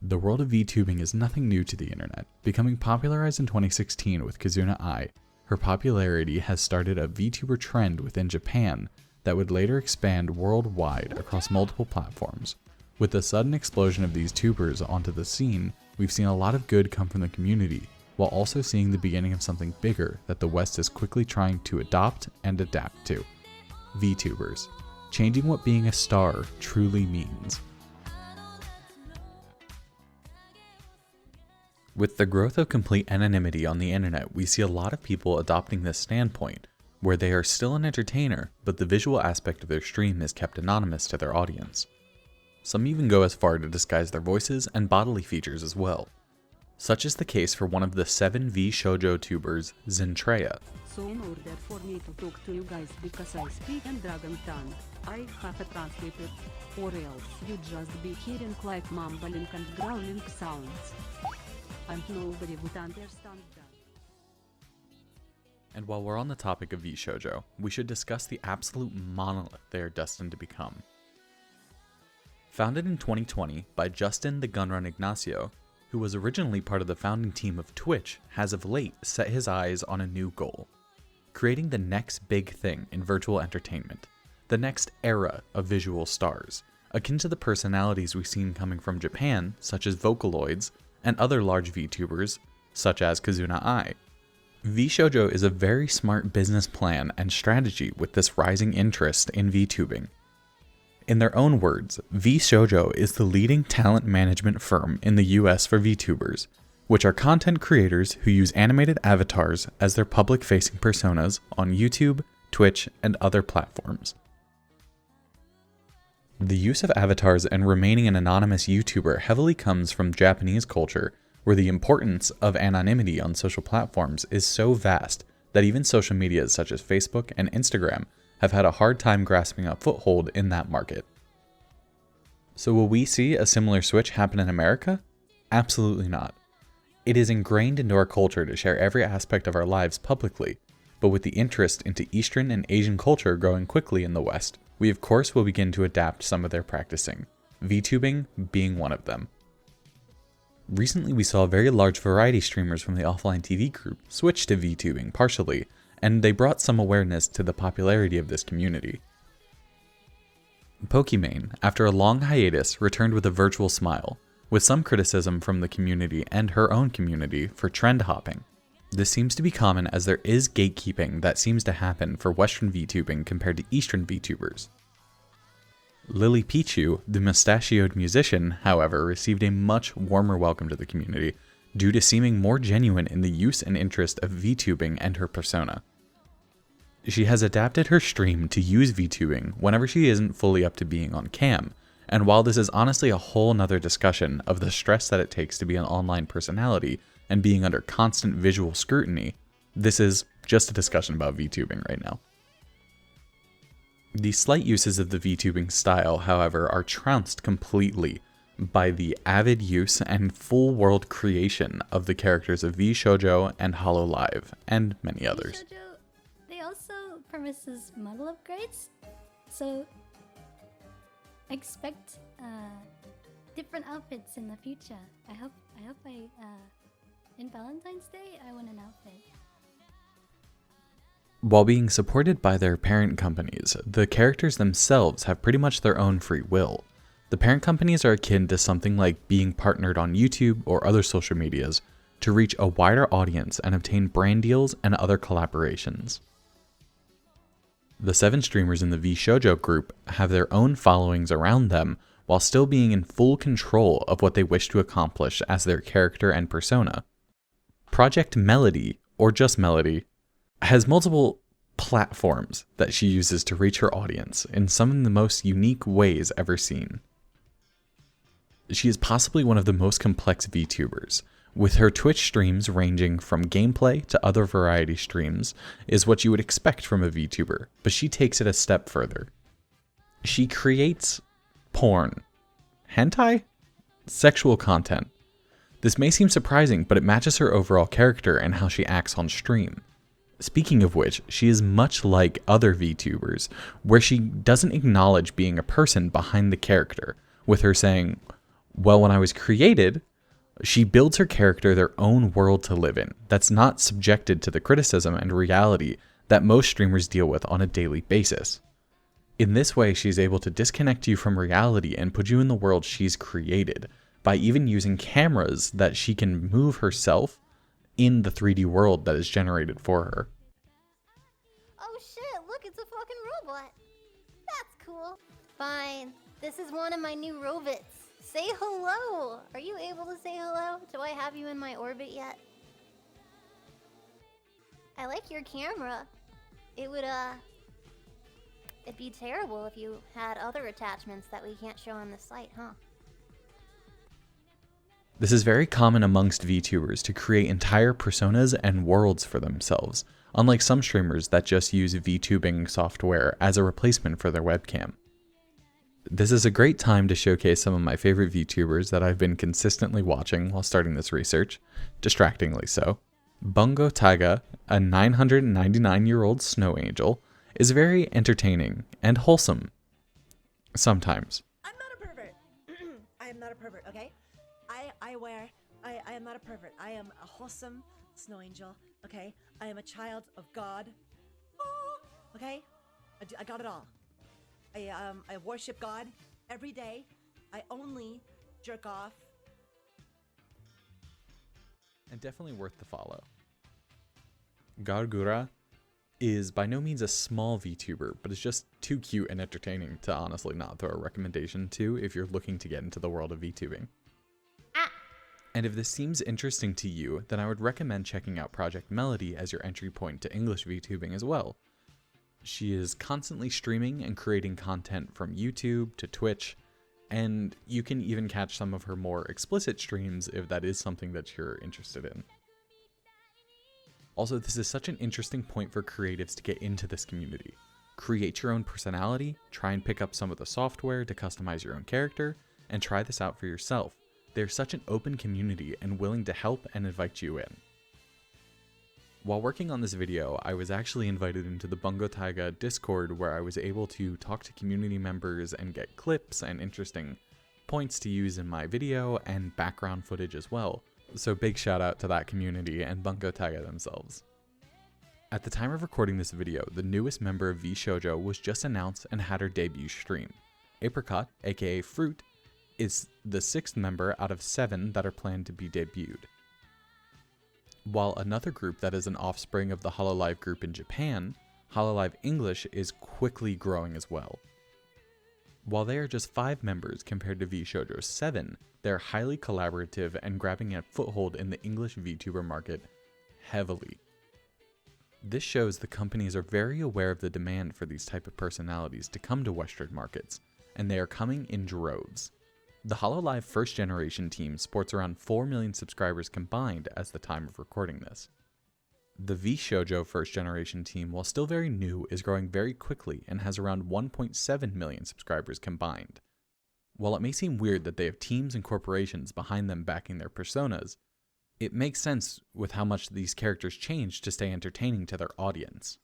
The world of Vtubing is nothing new to the internet. Becoming popularized in 2016 with Kazuna Ai, her popularity has started a Vtuber trend within Japan that would later expand worldwide across multiple platforms. With the sudden explosion of these tubers onto the scene, we've seen a lot of good come from the community, while also seeing the beginning of something bigger that the West is quickly trying to adopt and adapt to. Vtubers, changing what being a star truly means. With the growth of complete anonymity on the internet, we see a lot of people adopting this standpoint, where they are still an entertainer, but the visual aspect of their stream is kept anonymous to their audience. Some even go as far to disguise their voices and bodily features as well. Such is the case for one of the 7 Vshojo tubers, Zentreya. So in order for me to talk to you guys because I speak in dragon tongue, I have a translator, or else you just be hearing like mumbling and growling sounds. And nobody would understand that. And while we're on the topic of Vshojo, we should discuss the absolute monolith they are destined to become. Founded in 2020 by Justin the Gunrun Ignacio, who was originally part of the founding team of Twitch, has of late set his eyes on a new goal: creating the next big thing in virtual entertainment, the next era of visual stars, akin to the personalities we've seen coming from Japan, such as Vocaloids, and other large VTubers, such as Kazuna Ai. Vshojo is a very smart business plan and strategy with this rising interest in VTubing. In their own words, Vshojo is the leading talent management firm in the US for VTubers, which are content creators who use animated avatars as their public-facing personas on YouTube, Twitch, and other platforms. The use of avatars and remaining an anonymous YouTuber heavily comes from Japanese culture, where the importance of anonymity on social platforms is so vast that even social medias such as Facebook and Instagram have had a hard time grasping a foothold in that market. So will we see a similar switch happen in America? Absolutely not. It is ingrained into our culture to share every aspect of our lives publicly, but with the interest into Eastern and Asian culture growing quickly in the West, we of course will begin to adapt some of their practicing, Vtubing being one of them. Recently we saw very large variety streamers from the OfflineTV group switch to Vtubing partially, and they brought some awareness to the popularity of this community. Pokimane, after a long hiatus, returned with a virtual smile, with some criticism from the community and her own community for trend hopping. This seems to be common as there is gatekeeping that seems to happen for Western VTubing compared to Eastern VTubers. Lily Pichu, the mustachioed musician, however, received a much warmer welcome to the community due to seeming more genuine in the use and interest of Vtubing and her persona. She has adapted her stream to use Vtubing whenever she isn't fully up to being on cam, and while this is honestly a whole nother discussion of the stress that it takes to be an online personality and being under constant visual scrutiny, this is just a discussion about Vtubing right now. The slight uses of the Vtubing style, however, are trounced completely by the avid use and full world creation of the characters of Vshojo and HoloLive, and many others. Vshojo, they also promises model upgrades, so expect different outfits in the future. I hope in Valentine's Day I want an outfit. While being supported by their parent companies, the characters themselves have pretty much their own free will. The parent companies are akin to something like being partnered on YouTube or other social medias to reach a wider audience and obtain brand deals and other collaborations. The 7 streamers in the Vshojo group have their own followings around them while still being in full control of what they wish to accomplish as their character and persona. Project Melody, or just Melody, has multiple platforms that she uses to reach her audience in some of the most unique ways ever seen. She is possibly one of the most complex VTubers, with her Twitch streams ranging from gameplay to other variety streams is what you would expect from a VTuber, but she takes it a step further. She creates porn, hentai, sexual content. This may seem surprising, but it matches her overall character and how she acts on stream. Speaking of which, she is much like other VTubers, where she doesn't acknowledge being a person behind the character, with her saying, Well, when I was created, she builds her character their own world to live in that's not subjected to the criticism and reality that most streamers deal with on a daily basis. In this way, she's able to disconnect you from reality and put you in the world she's created by even using cameras that she can move herself in the 3D world that is generated for her. Oh shit, look, it's a fucking robot. That's cool. Fine, this is one of my new robots. Say hello! Are you able to say hello? Do I have you in my orbit yet? I like your camera. It'd be terrible if you had other attachments that we can't show on the site, huh? This is very common amongst VTubers to create entire personas and worlds for themselves, unlike some streamers that just use Vtubing software as a replacement for their webcam. This is a great time to showcase some of my favorite VTubers that I've been consistently watching while starting this research, distractingly so. BungoTaiga, a 999-year-old snow angel, is very entertaining and wholesome. Sometimes. I'm not a pervert. I am not a pervert, okay? I am not a pervert. I am a wholesome snow angel, okay? I am a child of God. Okay? I got it all. I worship God every day. I only jerk off. And definitely worth the follow. Gargura is by no means a small VTuber, but is just too cute and entertaining to honestly not throw a recommendation to if you're looking to get into the world of VTubing. And if this seems interesting to you, then I would recommend checking out Project Melody as your entry point to English VTubing as well. She is constantly streaming and creating content from YouTube to Twitch, and you can even catch some of her more explicit streams if that is something that you're interested in. Also, this is such an interesting point for creatives to get into this community. Create your own personality, try and pick up some of the software to customize your own character, and try this out for yourself. They're such an open community and willing to help and invite you in. While working on this video, I was actually invited into the BungoTaiga Discord where I was able to talk to community members and get clips and interesting points to use in my video and background footage as well. So big shout out to that community and BungoTaiga themselves. At the time of recording this video, the newest member of Vshojo was just announced and had her debut stream. Apricot, aka Fruit, is the 6th member out of 7 that are planned to be debuted. While another group that is an offspring of the HoloLive group in Japan, HoloLive English is quickly growing as well. While they are just 5 members compared to Vshojo's 7, they're highly collaborative and grabbing a foothold in the English VTuber market heavily. This shows the companies are very aware of the demand for these type of personalities to come to Western markets, and they are coming in droves. The HoloLive first generation team sports around 4 million subscribers combined as the time of recording this. The Vshojo first generation team, while still very new, is growing very quickly and has around 1.7 million subscribers combined. While it may seem weird that they have teams and corporations behind them backing their personas, it makes sense with how much these characters change to stay entertaining to their audience.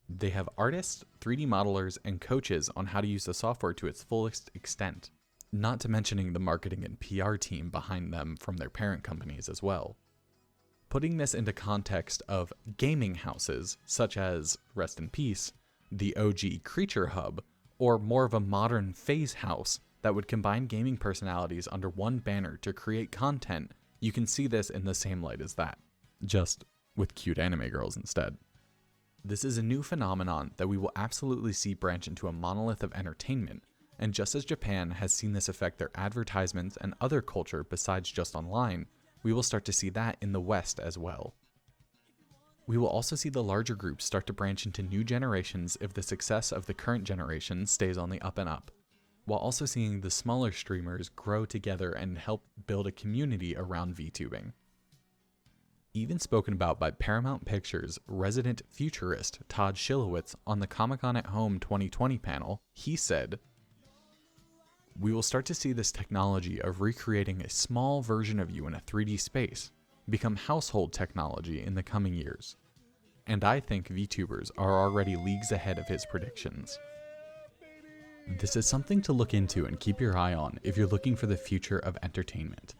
They have artists, 3D modelers, and coaches on how to use the software to its fullest extent. Not to mentioning the marketing and PR team behind them from their parent companies as well. Putting this into context of gaming houses, such as, rest in peace, the OG Creature Hub, or more of a modern phase house that would combine gaming personalities under one banner to create content, you can see this in the same light as that, just with cute anime girls instead. This is a new phenomenon that we will absolutely see branch into a monolith of entertainment, and just as Japan has seen this affect their advertisements and other culture besides just online, we will start to see that in the West as well. We will also see the larger groups start to branch into new generations if the success of the current generation stays on the up and up, while also seeing the smaller streamers grow together and help build a community around VTubing. Even spoken about by Paramount Pictures' resident futurist Todd Shilowitz on the Comic-Con at Home 2020 panel, he said, "We will start to see this technology of recreating a small version of you in a 3D space become household technology in the coming years. And I think VTubers are already leagues ahead of his predictions." This is something to look into and keep your eye on if you're looking for the future of entertainment.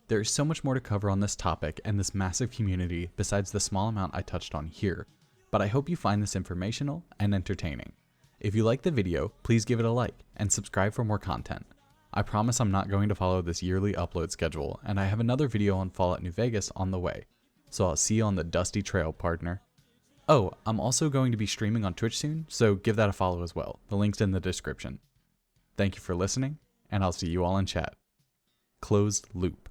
There is so much more to cover on this topic and this massive community besides the small amount I touched on here, but I hope you find this informational and entertaining. If you like the video, please give it a like and subscribe for more content. I promise I'm not going to follow this yearly upload schedule, and I have another video on Fallout New Vegas on the way, so I'll see you on the dusty trail, partner. Oh, I'm also going to be streaming on Twitch soon, so give that a follow as well. The link's in the description. Thank you for listening, and I'll see you all in chat. Closed loop.